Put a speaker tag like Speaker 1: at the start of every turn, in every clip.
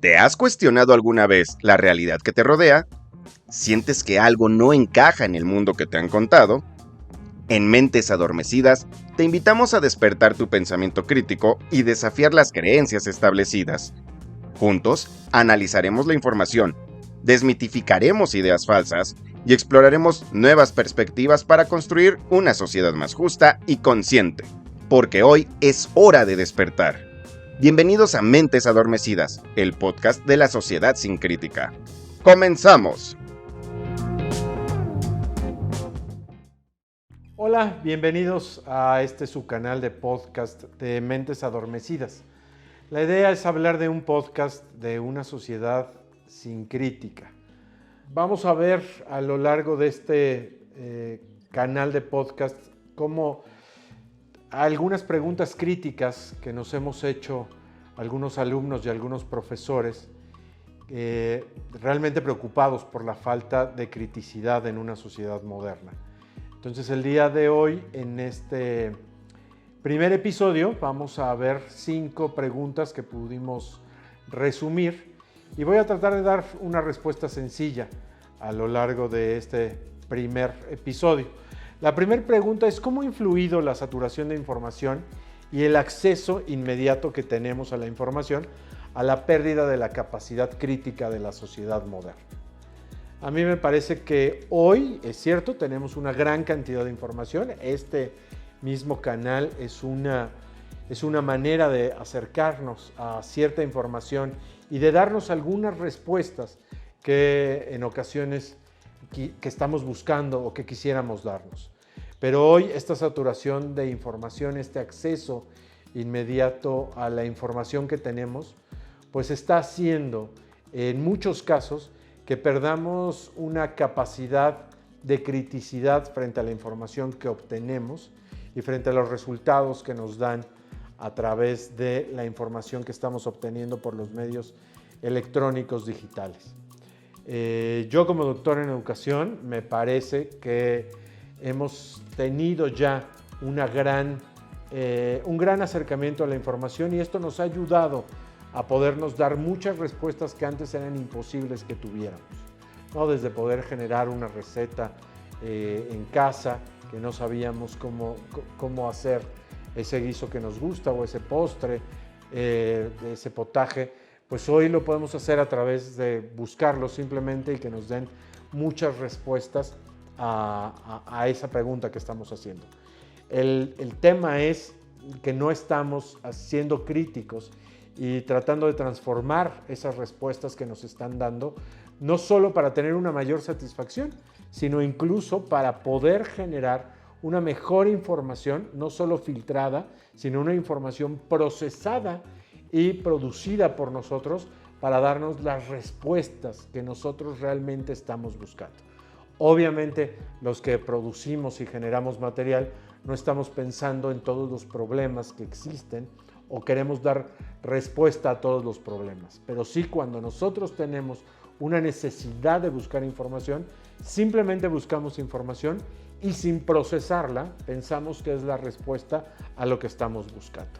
Speaker 1: ¿Te has cuestionado alguna vez la realidad que te rodea? ¿Sientes que algo no encaja en el mundo que te han contado? En Mentes Adormecidas, te invitamos a despertar tu pensamiento crítico y desafiar las creencias establecidas. Juntos, analizaremos la información, desmitificaremos ideas falsas y exploraremos nuevas perspectivas para construir una sociedad más justa y consciente. Porque hoy es hora de despertar. Bienvenidos a Mentes Adormecidas, el podcast de la sociedad sin crítica. ¡Comenzamos!
Speaker 2: Hola, bienvenidos a este su canal de podcast de Mentes Adormecidas. La idea es hablar de un podcast de una sociedad sin crítica. Vamos a ver a lo largo de este canal de podcast cómo algunas preguntas críticas que nos hemos hecho algunos alumnos y algunos profesores realmente preocupados por la falta de criticidad en una sociedad moderna. Entonces el día de hoy, en este primer episodio, vamos a ver 5 preguntas que pudimos resumir y voy a tratar de dar una respuesta sencilla a lo largo de este primer episodio. La primera pregunta es: ¿cómo ha influido la saturación de información y el acceso inmediato que tenemos a la información a la pérdida de la capacidad crítica de la sociedad moderna? A mí me parece que hoy, es cierto, tenemos una gran cantidad de información. Este mismo canal es una manera de acercarnos a cierta información y de darnos algunas respuestas que en ocasiones que estamos buscando o que quisiéramos darnos. Pero hoy esta saturación de información, este acceso inmediato a la información que tenemos, pues está haciendo en muchos casos que perdamos una capacidad de criticidad frente a la información que obtenemos y frente a los resultados que nos dan a través de la información que estamos obteniendo por los medios electrónicos digitales. Yo, como doctor en educación, me parece que hemos tenido ya un gran acercamiento a la información y esto nos ha ayudado a podernos dar muchas respuestas que antes eran imposibles que tuviéramos, ¿no? Desde poder generar una receta en casa, que no sabíamos cómo hacer ese guiso que nos gusta o ese postre, ese potaje, pues hoy lo podemos hacer a través de buscarlo simplemente y que nos den muchas respuestas a esa pregunta que estamos haciendo. El tema es que no estamos siendo críticos y tratando de transformar esas respuestas que nos están dando, no solo para tener una mayor satisfacción, sino incluso para poder generar una mejor información, no solo filtrada, sino una información procesada y producida por nosotros para darnos las respuestas que nosotros realmente estamos buscando. Obviamente, los que producimos y generamos material no estamos pensando en todos los problemas que existen o queremos dar respuesta a todos los problemas. Pero sí, cuando nosotros tenemos una necesidad de buscar información, simplemente buscamos información y sin procesarla, pensamos que es la respuesta a lo que estamos buscando.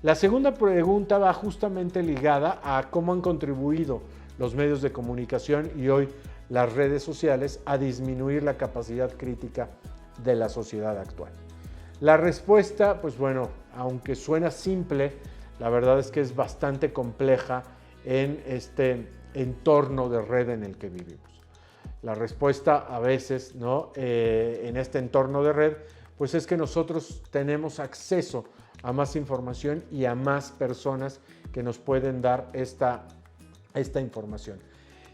Speaker 2: La segunda pregunta va justamente ligada a cómo han contribuido los medios de comunicación y hoy las redes sociales a disminuir la capacidad crítica de la sociedad actual. La respuesta, pues bueno, aunque suena simple, la verdad es que es bastante compleja en este entorno de red en el que vivimos. La respuesta a veces, ¿no? En este entorno de red, pues es que nosotros tenemos acceso a más información y a más personas que nos pueden dar esta información.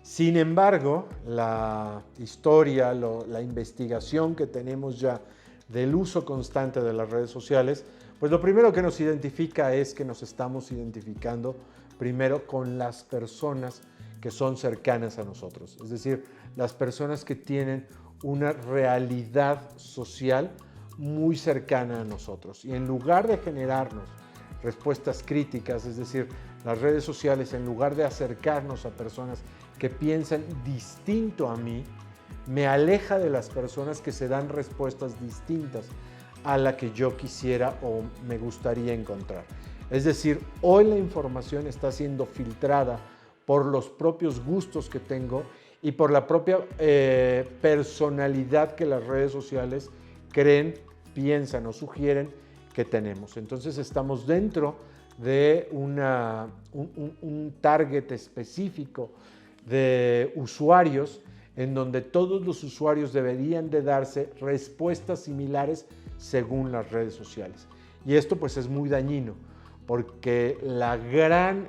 Speaker 2: Sin embargo, la historia, la investigación que tenemos ya del uso constante de las redes sociales, pues lo primero que nos identifica es que nos estamos identificando primero con las personas que son cercanas a nosotros, es decir, las personas que tienen una realidad social muy cercana a nosotros. Y en lugar de generarnos respuestas críticas, es decir, las redes sociales, en lugar de acercarnos a personas que piensan distinto a mí, me aleja de las personas que se dan respuestas distintas a la que yo quisiera o me gustaría encontrar. Es decir, hoy la información está siendo filtrada por los propios gustos que tengo y por la propia personalidad que las redes sociales creen, piensan o sugieren que tenemos. Entonces estamos dentro de un target específico de usuarios en donde todos los usuarios deberían de darse respuestas similares según las redes sociales. Y esto pues es muy dañino porque la gran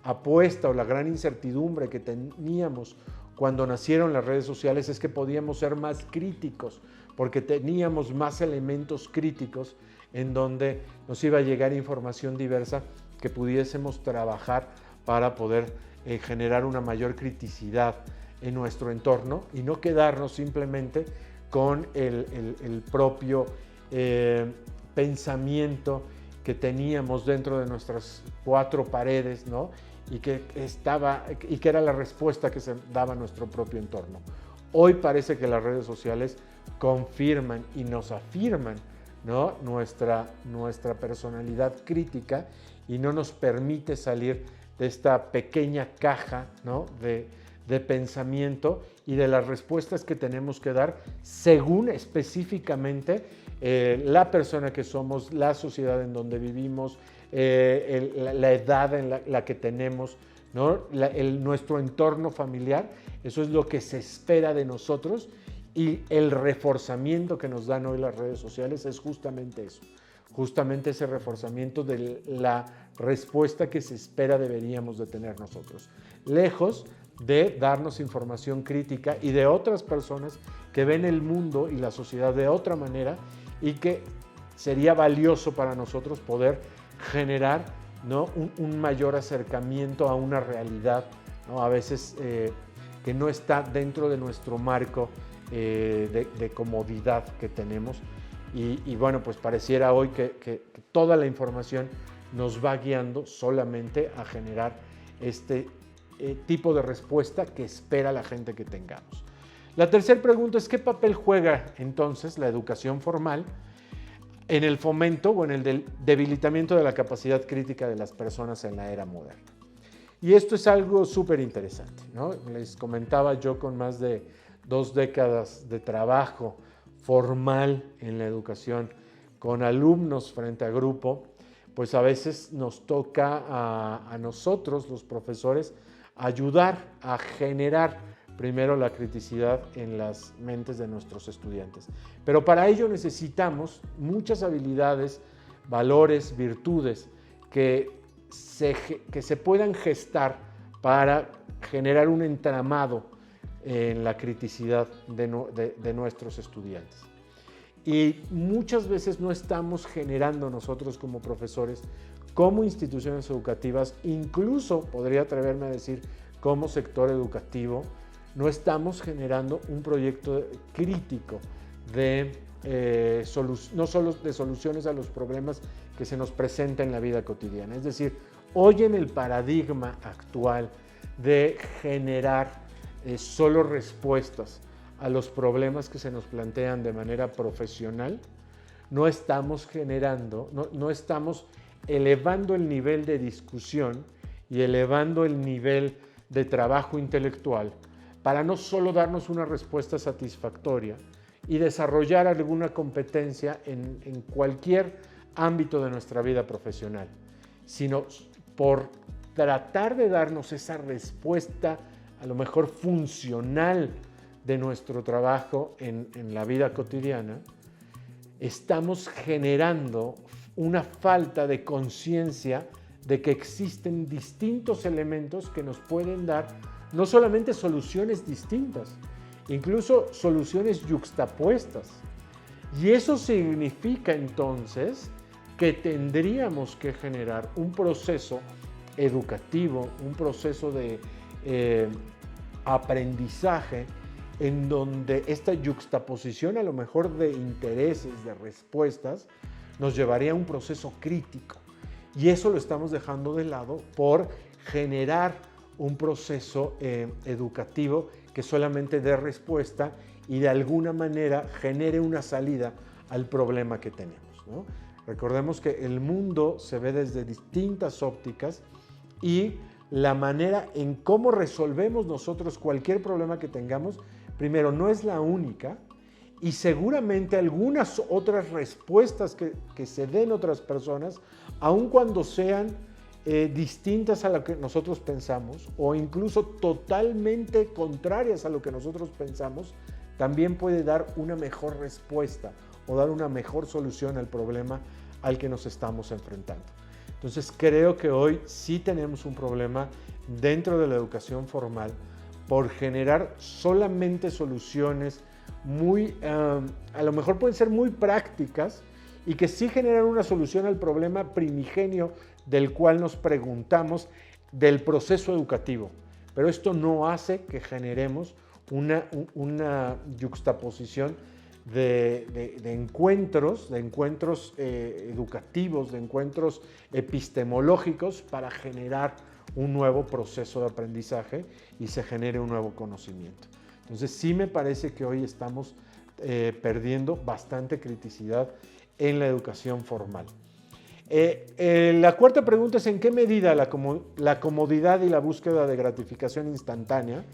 Speaker 2: apuesta o la gran incertidumbre que teníamos cuando nacieron las redes sociales es que podíamos ser más críticos porque teníamos más elementos críticos en donde nos iba a llegar información diversa que pudiésemos trabajar para poder generar una mayor criticidad en nuestro entorno y no quedarnos simplemente con el propio pensamiento que teníamos dentro de nuestras cuatro paredes, ¿no? y que era la respuesta que se daba a nuestro propio entorno. Hoy parece que las redes sociales confirman y nos afirman, ¿no? nuestra personalidad crítica y no nos permite salir de esta pequeña caja, ¿no? de pensamiento y de las respuestas que tenemos que dar según específicamente la persona que somos, la sociedad en donde vivimos, la edad en la que tenemos, ¿no? Nuestro entorno familiar. Eso es lo que se espera de nosotros y el reforzamiento que nos dan hoy las redes sociales es justamente eso, justamente ese reforzamiento de la respuesta que se espera deberíamos de tener nosotros, lejos de darnos información crítica y de otras personas que ven el mundo y la sociedad de otra manera y que sería valioso para nosotros poder generar, ¿no? un mayor acercamiento a una realidad, ¿no? a veces que no está dentro de nuestro marco de comodidad que tenemos y bueno, pues pareciera hoy que toda la información nos va guiando solamente a generar este tipo de respuesta que espera la gente que tengamos. La tercera pregunta es: ¿qué papel juega entonces la educación formal en el fomento o en el debilitamiento de la capacidad crítica de las personas en la era moderna? Y esto es algo súper interesante, ¿no? Les comentaba yo, con más de 2 décadas de trabajo formal en la educación con alumnos frente a grupo, pues a veces nos toca a nosotros, los profesores, ayudar a generar primero la criticidad en las mentes de nuestros estudiantes. Pero para ello necesitamos muchas habilidades, valores, virtudes que se puedan gestar para generar un entramado en la criticidad de nuestros estudiantes. Y muchas veces no estamos generando nosotros como profesores, como instituciones educativas, incluso podría atreverme a decir como sector educativo, no estamos generando un proyecto crítico no solo de soluciones a los problemas que se nos presentan en la vida cotidiana. Es decir, hoy en el paradigma actual de generar solo respuestas a los problemas que se nos plantean de manera profesional, no estamos generando, no estamos elevando el nivel de discusión y elevando el nivel de trabajo intelectual para no solo darnos una respuesta satisfactoria y desarrollar alguna competencia en cualquier ámbito de nuestra vida profesional, sino por tratar de darnos esa respuesta a lo mejor funcional de nuestro trabajo en la vida cotidiana. Estamos generando una falta de conciencia de que existen distintos elementos que nos pueden dar no solamente soluciones distintas, incluso soluciones yuxtapuestas. Y eso significa entonces que tendríamos que generar un proceso educativo, un proceso de aprendizaje en donde esta yuxtaposición a lo mejor de intereses, de respuestas, nos llevaría a un proceso crítico. Y eso lo estamos dejando de lado por generar un proceso educativo que solamente dé respuesta y de alguna manera genere una salida al problema que tenemos, ¿no? Recordemos que el mundo se ve desde distintas ópticas y la manera en cómo resolvemos nosotros cualquier problema que tengamos, primero, no es la única, y seguramente algunas otras respuestas que se den otras personas, aun cuando sean distintas a lo que nosotros pensamos o incluso totalmente contrarias a lo que nosotros pensamos, también puede dar una mejor respuesta o dar una mejor solución al problema al que nos estamos enfrentando. Entonces creo que hoy sí tenemos un problema dentro de la educación formal por generar solamente soluciones muy, a lo mejor pueden ser muy prácticas y que sí generan una solución al problema primigenio del cual nos preguntamos del proceso educativo. Pero esto no hace que generemos una yuxtaposición de encuentros educativos, de encuentros epistemológicos para generar un nuevo proceso de aprendizaje y se genere un nuevo conocimiento. Entonces sí me parece que hoy estamos perdiendo bastante criticidad en la educación formal. La cuarta pregunta es: ¿en qué medida la comodidad y la búsqueda de gratificación instantánea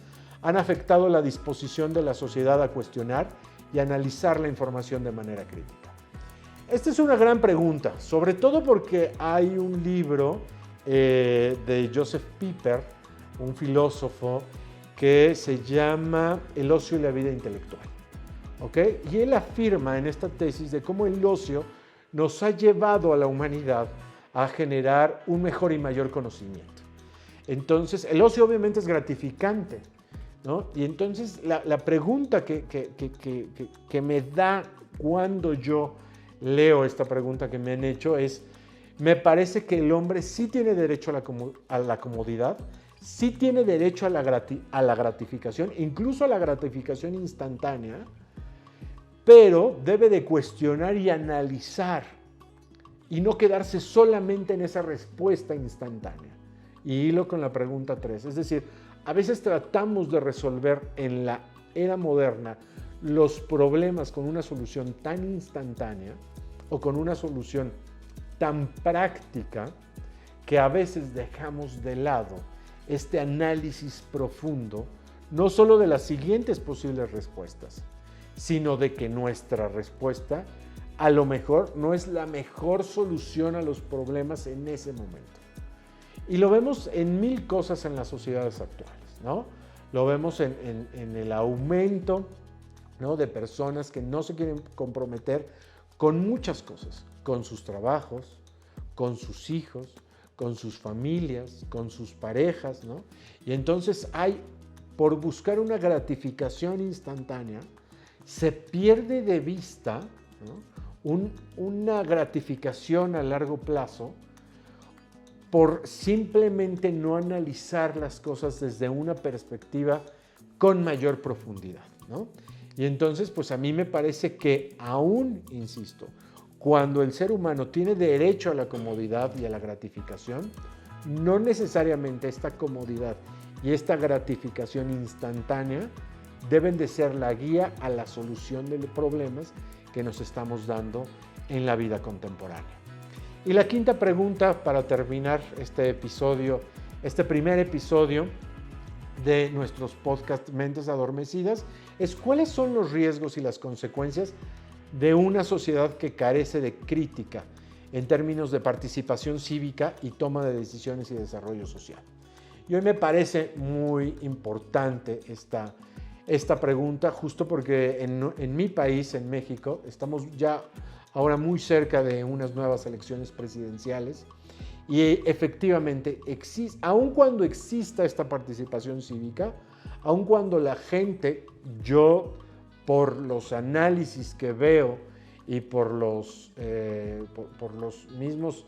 Speaker 2: han afectado la disposición de la sociedad a cuestionar y analizar la información de manera crítica? Esta es una gran pregunta, sobre todo porque hay un libro de Joseph Pieper, un filósofo, que se llama El ocio y la vida intelectual. ¿Okay? Y él afirma en esta tesis de cómo el ocio nos ha llevado a la humanidad a generar un mejor y mayor conocimiento. Entonces, el ocio obviamente es gratificante, ¿no? Y entonces la pregunta que me da cuando yo leo esta pregunta que me han hecho es: me parece que el hombre sí tiene derecho a la comodidad, sí tiene derecho a la gratificación, incluso a la gratificación instantánea, pero debe de cuestionar y analizar y no quedarse solamente en esa respuesta instantánea. Y hilo con la pregunta 3, es decir, a veces tratamos de resolver en la era moderna los problemas con una solución tan instantánea o con una solución tan práctica que a veces dejamos de lado este análisis profundo, no solo de las siguientes posibles respuestas, sino de que nuestra respuesta a lo mejor no es la mejor solución a los problemas en ese momento. Y lo vemos en mil cosas en las sociedades actuales, ¿no? Lo vemos en el aumento, ¿no?, de personas que no se quieren comprometer con muchas cosas, con sus trabajos, con sus hijos, con sus familias, con sus parejas, ¿no? Y entonces por buscar una gratificación instantánea, se pierde de vista, ¿no?, una gratificación a largo plazo por simplemente no analizar las cosas desde una perspectiva con mayor profundidad, ¿no? Y entonces, pues a mí me parece que aún, insisto, cuando el ser humano tiene derecho a la comodidad y a la gratificación, no necesariamente esta comodidad y esta gratificación instantánea deben de ser la guía a la solución de los problemas que nos estamos dando en la vida contemporánea. Y la quinta pregunta para terminar este primer episodio de nuestros podcast Mentes Adormecidas, es: ¿cuáles son los riesgos y las consecuencias de una sociedad que carece de crítica en términos de participación cívica y toma de decisiones y desarrollo social? Y hoy me parece muy importante esta pregunta, justo porque en mi país, en México, estamos ya ahora muy cerca de unas nuevas elecciones presidenciales y efectivamente, aun cuando exista esta participación cívica, aun cuando la gente, yo por los análisis que veo y por los mismos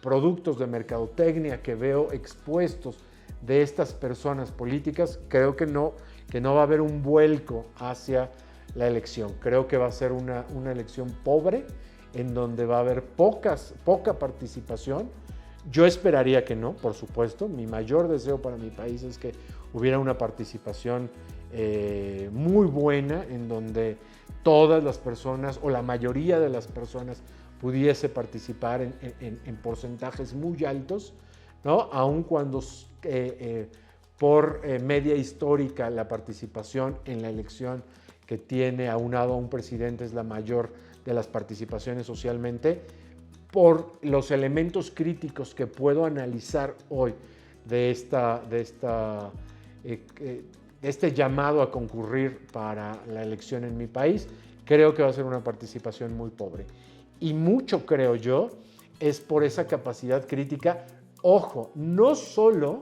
Speaker 2: productos de mercadotecnia que veo expuestos de estas personas políticas, creo que no va a haber un vuelco hacia la elección. Creo que va a ser una elección pobre, en donde va a haber poca participación. Yo esperaría que no, por supuesto. Mi mayor deseo para mi país es que hubiera una participación muy buena, en donde todas las personas o la mayoría de las personas pudiese participar en porcentajes muy altos, ¿no? Aun cuando por media histórica la participación en la elección que tiene aunado a un presidente es la mayor de las participaciones socialmente, por los elementos críticos que puedo analizar hoy de este llamado a concurrir para la elección en mi país, creo que va a ser una participación muy pobre. Y mucho, creo yo, es por esa capacidad crítica, ojo, no solo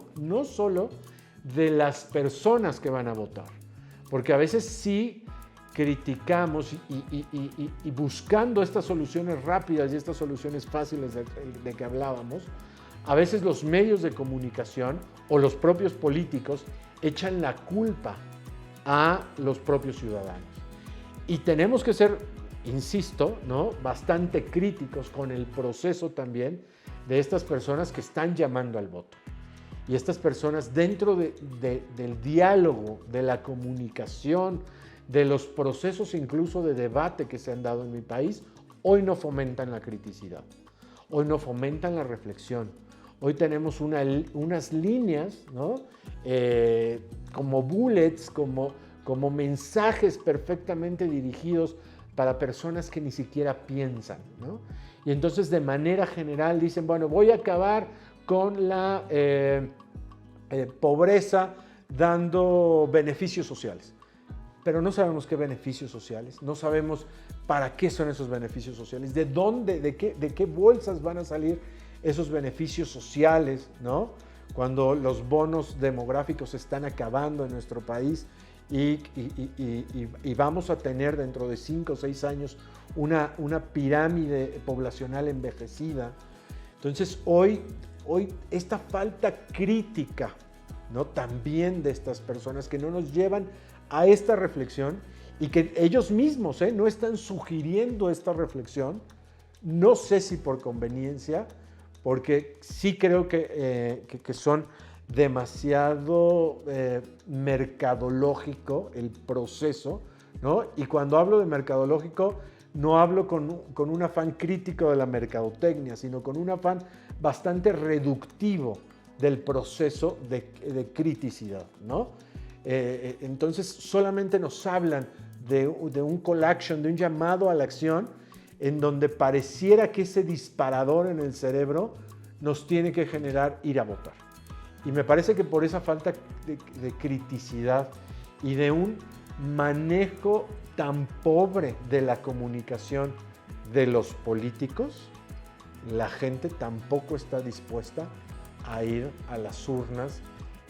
Speaker 2: de las personas que van a votar, porque a veces sí criticamos y buscando estas soluciones rápidas y estas soluciones fáciles de que hablábamos, a veces los medios de comunicación o los propios políticos echan la culpa a los propios ciudadanos. Y tenemos que ser, insisto, ¿no?, bastante críticos con el proceso también de estas personas que están llamando al voto. Y estas personas dentro del diálogo, de la comunicación, de los procesos incluso de debate que se han dado en mi país, hoy no fomentan la criticidad, hoy no fomentan la reflexión. Hoy tenemos unas líneas, ¿no?, como bullets, como mensajes perfectamente dirigidos para personas que ni siquiera piensan, ¿no? Y entonces de manera general dicen, bueno, voy a acabar con la pobreza dando beneficios sociales. Pero no sabemos qué beneficios sociales, no sabemos para qué son esos beneficios sociales, de dónde, de qué bolsas van a salir esos beneficios sociales, ¿no? Cuando los bonos demográficos están acabando en nuestro país y vamos a tener dentro de 5 o 6 años una pirámide poblacional envejecida. Entonces hoy esta falta crítica, ¿no?, también de estas personas que no nos llevan a esta reflexión y que ellos mismos no están sugiriendo esta reflexión, no sé si por conveniencia, porque sí creo que son demasiado mercadológico el proceso, ¿no? Y cuando hablo de mercadológico, no hablo con un afán crítico de la mercadotecnia, sino con un afán bastante reductivo del proceso de criticidad, ¿no? Entonces solamente nos hablan de un call action, de un llamado a la acción, en donde pareciera que ese disparador en el cerebro nos tiene que generar ir a votar. Y me parece que por esa falta de criticidad y de un manejo tan pobre de la comunicación de los políticos, la gente tampoco está dispuesta a ir a las urnas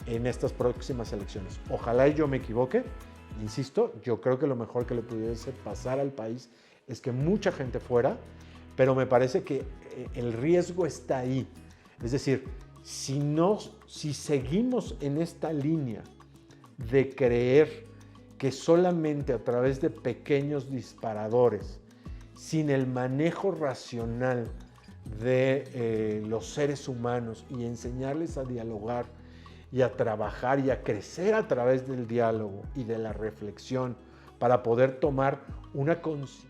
Speaker 2: en estas próximas elecciones. Ojalá yo me equivoque, insisto, yo creo que lo mejor que le pudiese pasar al país es que mucha gente fuera, pero me parece que el riesgo está ahí. Es decir, si seguimos en esta línea de creer que solamente a través de pequeños disparadores, sin el manejo racional de los seres humanos y enseñarles a dialogar y a trabajar y a crecer a través del diálogo y de la reflexión para poder tomar una conciencia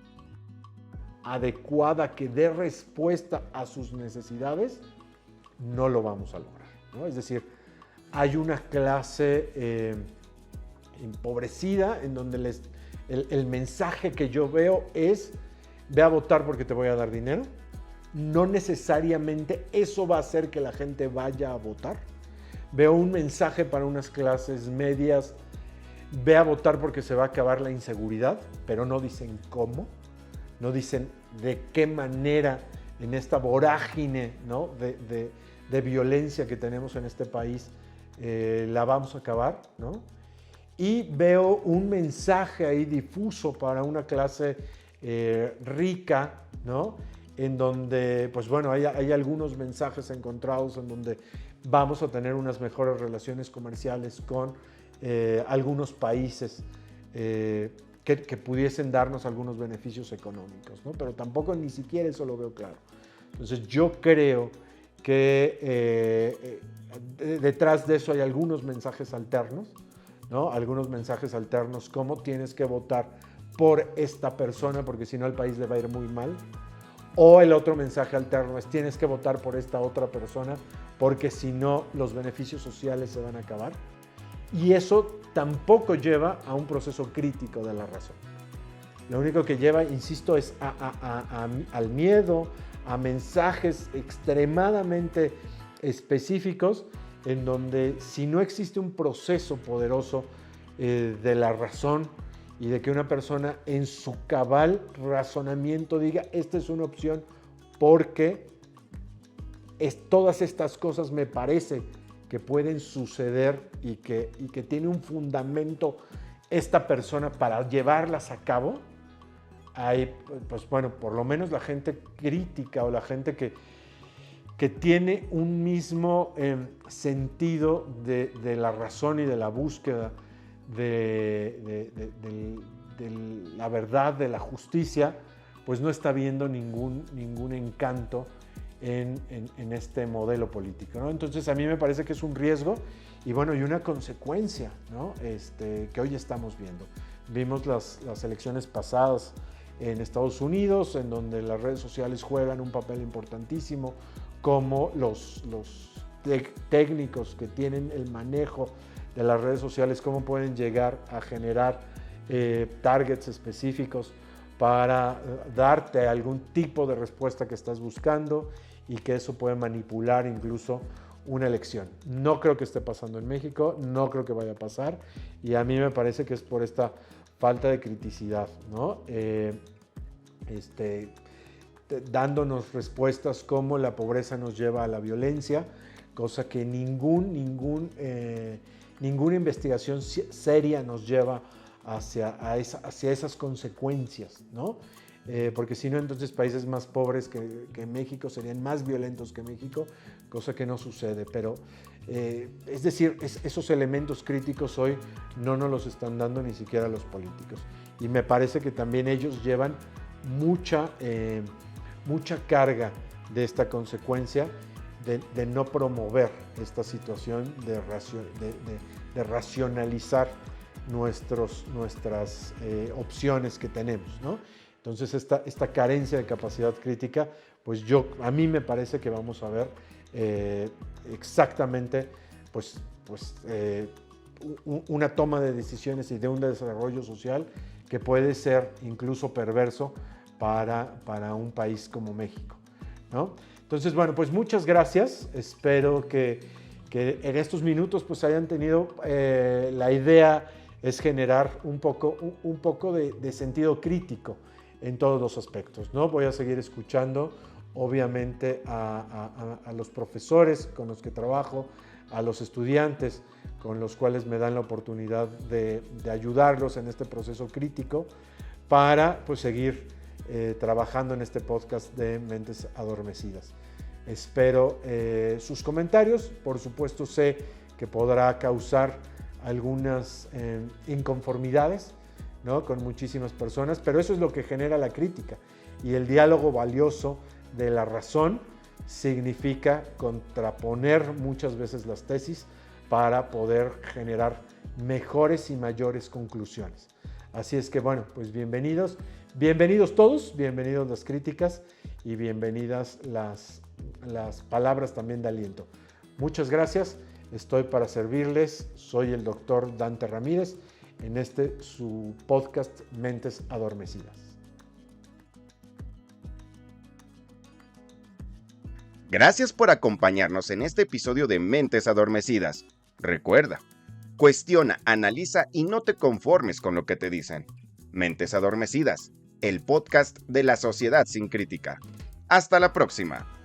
Speaker 2: adecuada que dé respuesta a sus necesidades, no lo vamos a lograr, ¿no? Es decir, hay una clase empobrecida en donde el mensaje que yo veo es: ve a votar porque te voy a dar dinero. No necesariamente eso va a hacer que la gente vaya a votar. Veo un mensaje para unas clases medias: ve a votar porque se va a acabar la inseguridad, pero no dicen cómo, no dicen de qué manera en esta vorágine, ¿no?, de violencia que tenemos en este país la vamos a acabar, ¿no? Y veo un mensaje ahí difuso para una clase rica, ¿no?, en donde, pues bueno, hay algunos mensajes encontrados en donde vamos a tener unas mejores relaciones comerciales con algunos países que pudiesen darnos algunos beneficios económicos, ¿no? Pero tampoco ni siquiera eso lo veo claro. Entonces yo creo que detrás de eso hay algunos mensajes alternos, ¿no? Algunos mensajes alternos como tienes que votar por esta persona porque si no al país le va a ir muy mal, O el otro mensaje alterno es tienes que votar por esta otra persona porque si no los beneficios sociales se van a acabar. Y eso tampoco lleva a un proceso crítico de la razón. Lo único que lleva, insisto, es al miedo, a mensajes extremadamente específicos en donde si no existe un proceso poderoso de la razón y de que una persona en su cabal razonamiento diga esta es una opción porque todas estas cosas me parece que pueden suceder y que tiene un fundamento esta persona para llevarlas a cabo, hay, pues bueno, por lo menos la gente crítica o la gente que tiene un mismo sentido de la razón y de la búsqueda de la verdad, de la justicia, pues no está viendo ningún encanto en este modelo político, ¿no? Entonces a mí me parece que es un riesgo y bueno, y una consecuencia, ¿no? Que hoy estamos viendo. Vimos las elecciones pasadas en Estados Unidos, en donde las redes sociales juegan un papel importantísimo, como los técnicos que tienen el manejo de las redes sociales, cómo pueden llegar a generar targets específicos para darte algún tipo de respuesta que estás buscando y que eso puede manipular incluso una elección. No creo que esté pasando en México, no creo que vaya a pasar y a mí me parece que es por esta falta de criticidad, ¿no? Dándonos respuestas como la pobreza nos lleva a la violencia, cosa que ninguna investigación seria nos lleva hacia esas consecuencias, ¿no? Porque si no, entonces países más pobres que México serían más violentos que México, cosa que no sucede. Pero, es decir, esos elementos críticos hoy no nos los están dando ni siquiera los políticos. Y me parece que también ellos llevan mucha carga de esta consecuencia de no promover esta situación de racionalizar nuestras opciones que tenemos, ¿no? Entonces esta carencia de capacidad crítica, pues a mí me parece que vamos a ver exactamente una toma de decisiones y de un desarrollo social que puede ser incluso perverso para un país como México, ¿no? Entonces, bueno, pues muchas gracias. Espero que en estos minutos pues hayan tenido la idea es generar un poco de sentido crítico en todos los aspectos, ¿no? Voy a seguir escuchando, obviamente, a los profesores con los que trabajo, a los estudiantes con los cuales me dan la oportunidad de ayudarlos en este proceso crítico para pues seguir trabajando en este podcast de Mentes Adormecidas. Espero sus comentarios. Por supuesto, sé que podrá causar algunas inconformidades, ¿no? Con muchísimas personas, pero eso es lo que genera la crítica. Y el diálogo valioso de la razón significa contraponer muchas veces las tesis para poder generar mejores y mayores conclusiones. Así es que, bueno, pues bienvenidos todos, bienvenidos las críticas y bienvenidas las palabras también de aliento. Muchas gracias, estoy para servirles, soy el doctor Dante Ramírez en su podcast Mentes Adormecidas.
Speaker 1: Gracias por acompañarnos en este episodio de Mentes Adormecidas. Recuerda, cuestiona, analiza y no te conformes con lo que te dicen. Mentes Adormecidas, el podcast de la sociedad sin crítica. Hasta la próxima.